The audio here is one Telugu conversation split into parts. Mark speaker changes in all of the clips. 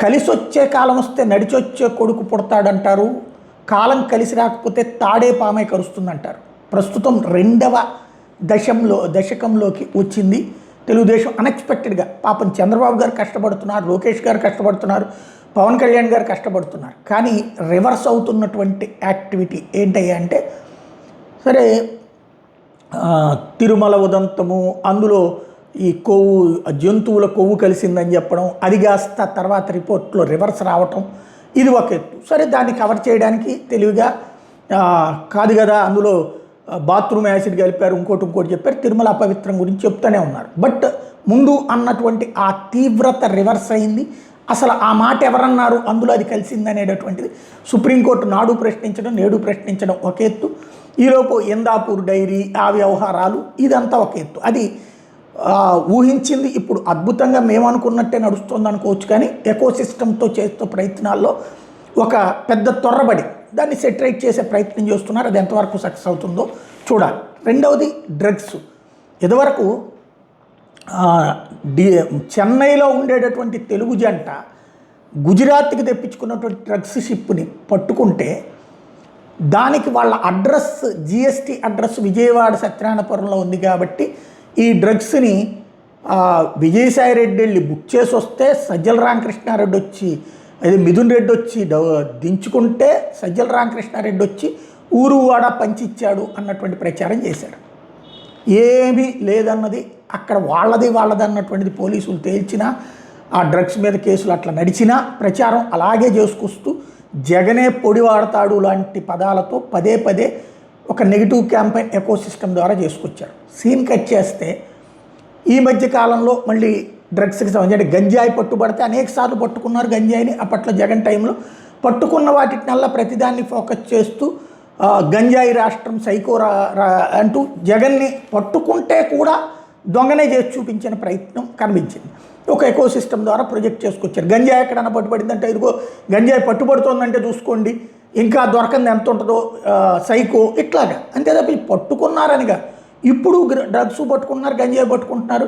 Speaker 1: కలిసి వచ్చే కాలం వస్తే నడిచొచ్చే కొడుకు పుడతాడంటారు. కాలం కలిసి రాకపోతే తాడే పామై కరుస్తుందంటారు. ప్రస్తుతం రెండవ దశకంలోకి వచ్చింది తెలుగుదేశం. అన్ఎక్స్పెక్టెడ్గా పాపం చంద్రబాబు గారు కష్టపడుతున్నారు, లోకేష్ గారు కష్టపడుతున్నారు, పవన్ కళ్యాణ్ గారు కష్టపడుతున్నారు. కానీ రివర్స్ అవుతున్నటువంటి యాక్టివిటీ ఏంటయ్యా అంటే, సరే తిరుమల ఉదంతము, అందులో ఈ జంతువుల కొవ్వు కలిసిందని చెప్పడం, అది కాస్త తర్వాత రిపోర్ట్లో రివర్స్ రావటం, ఇది ఒక ఎత్తు. సరే దాన్ని కవర్ చేయడానికి తెలివిగా కాదు కదా, అందులో బాత్రూమ్ యాసిడ్ కలిపారు, ఇంకోటి చెప్పారు, తిరుమల అపవిత్రం గురించి చెప్తూనే ఉన్నారు. బట్ ముందు అన్నటువంటి ఆ తీవ్రత రివర్స్ అయింది. అసలు ఆ మాట ఎవరన్నారు, అందులో అది కలిసింది అనేటటువంటిది సుప్రీంకోర్టు నాడు ప్రశ్నించడం, నేడు ప్రశ్నించడం ఒక ఎత్తు. ఈలోపు ఇందాపూర్ డైరీ, ఆ వ్యవహారాలు, ఇదంతా ఒక ఎత్తు. అది ఊహించింది ఇప్పుడు అద్భుతంగా మేము అనుకున్నట్టే నడుస్తుంది అనుకోవచ్చు. కానీ ఎకోసిస్టమ్తో చేస్తూ ప్రయత్నాల్లో ఒక పెద్ద తొర్రబడి దాన్ని సెటరేట్ చేసే ప్రయత్నం చేస్తున్నారు. అది ఎంతవరకు సక్సెస్ అవుతుందో చూడాలి. రెండవది డ్రగ్స్. ఇదివరకు చెన్నైలో ఉండేటటువంటి తెలుగు జంట గుజరాత్కి తెప్పించుకున్నటువంటి డ్రగ్స్ షిప్ని పట్టుకుంటే దానికి వాళ్ళ అడ్రస్, జిఎస్టీ అడ్రస్ విజయవాడ సత్యనారాయణపురంలో ఉంది కాబట్టి ఈ డ్రగ్స్ని విజయసాయి రెడ్డి వెళ్ళి బుక్ చేసి వస్తే సజ్జల రామకృష్ణారెడ్డి వచ్చి, అది మిథున్ రెడ్డి వచ్చి దించుకుంటే సజ్జల రామకృష్ణారెడ్డి వచ్చి ఊరు వాడ పంచిచ్చాడు అన్నటువంటి ప్రచారం చేశాడు. ఏమీ లేదన్నది అక్కడ వాళ్ళది అన్నటువంటిది పోలీసులు తేల్చినా, ఆ డ్రగ్స్ మీద కేసులు అట్లా నడిచినా ప్రచారం అలాగే చేసుకొస్తూ జగనే పొడి వాడతాడు లాంటి పదాలతో పదే ఒక నెగిటివ్ క్యాంపెయిన్ ఎకోసిస్టమ్ ద్వారా చేసుకొచ్చారు. సీన్ కట్ చేస్తే ఈ మధ్య కాలంలో మళ్ళీ డ్రగ్స్కి సంబంధించి గంజాయి పట్టుబడితే అనేక సార్లు పట్టుకున్నారు గంజాయిని. అప్పట్లో జగన్ టైంలో పట్టుకున్న వాటినల్లా ప్రతిదాన్ని ఫోకస్ చేస్తూ గంజాయి రాష్ట్రం సైకో అంటూ జగన్ని పట్టుకుంటే కూడా దొంగనే చేసి చూపించిన ప్రయత్నం కనిపించింది. ఒక ఎకోసిస్టమ్ ద్వారా ప్రొజెక్ట్ చేసుకొచ్చారు. గంజాయి ఎక్కడన్నా పట్టుబడిందంటే ఇదిగో గంజాయి పట్టుబడుతోందంటే చూసుకోండి, ఇంకా దొరకంది ఎంత ఉంటుందో సైకో, ఇట్లాగా. అంతే తప్ప పట్టుకున్నారనిగా ఇప్పుడు డ్రగ్స్ పట్టుకున్నారు, గంజాయి పట్టుకుంటున్నారు.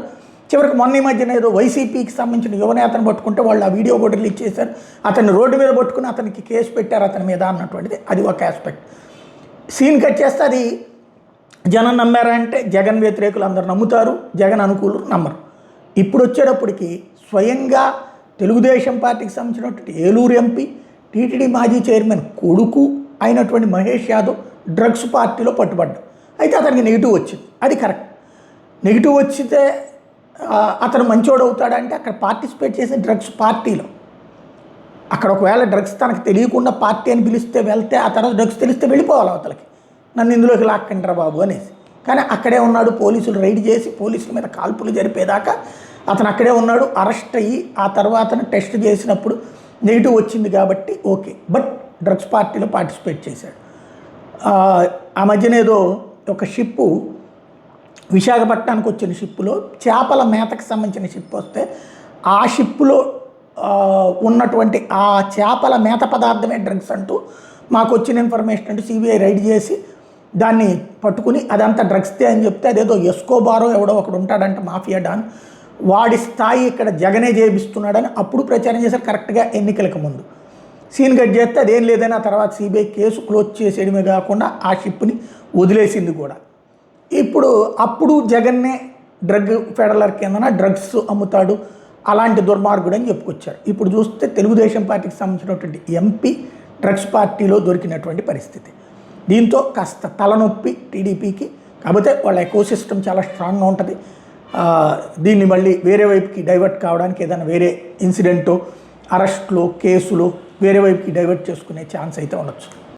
Speaker 1: చివరికి మొన్న ఈ మధ్యన ఏదో వైసీపీకి సంబంధించిన యువనేతను పట్టుకుంటే వాళ్ళు ఆ వీడియో కూడా రిలీజ్ చేశారు. అతన్ని రోడ్డు మీద పట్టుకుని అతనికి కేసు పెట్టారు అతని మీద అన్నటువంటిది. అది ఒక ఆస్పెక్ట్. సీన్ కట్ చేస్తే అది జనం నమ్మారా అంటే జగన్ వ్యతిరేకులు అందరు నమ్ముతారు, జగన్ అనుకూలు నమ్మరు. ఇప్పుడు వచ్చేటప్పటికి స్వయంగా తెలుగుదేశం పార్టీకి సంబంధించినటువంటి ఏలూరు ఎంపీ, టీటీడీ మాజీ చైర్మన్ కొడుకు అయినటువంటి మహేష్ యాదవ్ డ్రగ్స్ పార్టీలో పట్టుబడ్డాడు. అయితే అతనికి నెగిటివ్ వచ్చింది, అది కరెక్ట్. నెగిటివ్ వచ్చితే అతను మంచోడు అవుతాడంటే అక్కడ పార్టిసిపేట్ చేసే డ్రగ్స్ పార్టీలో, అక్కడ ఒకవేళ డ్రగ్స్ తనకు తెలియకుండా పార్టీ అని పిలిస్తే వెళ్తే, ఆ తర్వాత డ్రగ్స్ తెలిస్తే వెళ్ళిపోవాలి అవతలకి, నన్ను ఇందులోకి లాక్కండ్రా బాబు అనేసి. కానీ అక్కడే ఉన్నాడు, పోలీసులు రైడ్ చేసి పోలీసుల మీద కాల్పులు జరిపేదాకా అతను అక్కడే ఉన్నాడు. అరెస్ట్ అయ్యి ఆ తర్వాత టెస్ట్ చేసినప్పుడు నెగిటివ్ వచ్చింది కాబట్టి ఓకే. బట్ డ్రగ్స్ పార్టీలో పార్టిసిపేట్ చేశాడు. ఆ మధ్యన ఏదో ఒక షిప్పు విశాఖపట్నానికి వచ్చిన షిప్పులో చేపల మేతకు సంబంధించిన షిప్ వస్తే ఆ షిప్పులో ఉన్నటువంటి ఆ చేపల మేత పదార్థమే డ్రగ్స్ అంటూ మాకు వచ్చిన ఇన్ఫర్మేషన్ అంటూ సిబిఐ రైడ్ చేసి దాన్ని పట్టుకుని అదంతా డ్రగ్స్దే అని చెప్తే, అదేదో ఎస్కోబారో ఎవడో ఒకడు ఉంటాడంట మాఫియా డాన్, వాడి స్థాయి ఇక్కడ జగనే చేపిస్తున్నాడని అప్పుడు ప్రచారం చేశారు కరెక్ట్గా ఎన్నికలకు ముందు. సీన్ కట్ చేస్తే అదేం లేదని ఆ తర్వాత సిబిఐ కేసు క్లోజ్ చేసేయడమే కాకుండా ఆ షిప్ని వదిలేసింది కూడా. ఇప్పుడు అప్పుడు జగన్నే డ్రగ్ ఫెడరల్ కిందన డ్రగ్స్ అమ్ముతాడు, అలాంటి దుర్మార్గుడు అని చెప్పుకొచ్చారు. ఇప్పుడు చూస్తే తెలుగుదేశం పార్టీకి సంబంధించినటువంటి ఎంపీ డ్రగ్స్ పార్టీలో దొరికినటువంటి పరిస్థితి. దీంతో కాస్త తలనొప్పి టీడీపీకి. కాకపోతే వాళ్ళ ఎకోసిస్టమ్ చాలా స్ట్రాంగ్గా ఉంటుంది. దీన్ని మళ్ళీ వేరే వైపుకి డైవర్ట్ కావడానికి ఏదైనా వేరే ఇన్సిడెంటో, అరెస్ట్లో, కేసులో వేరే వైపుకి డైవర్ట్ చేసుకునే ఛాన్స్ అయితే ఉండొచ్చు.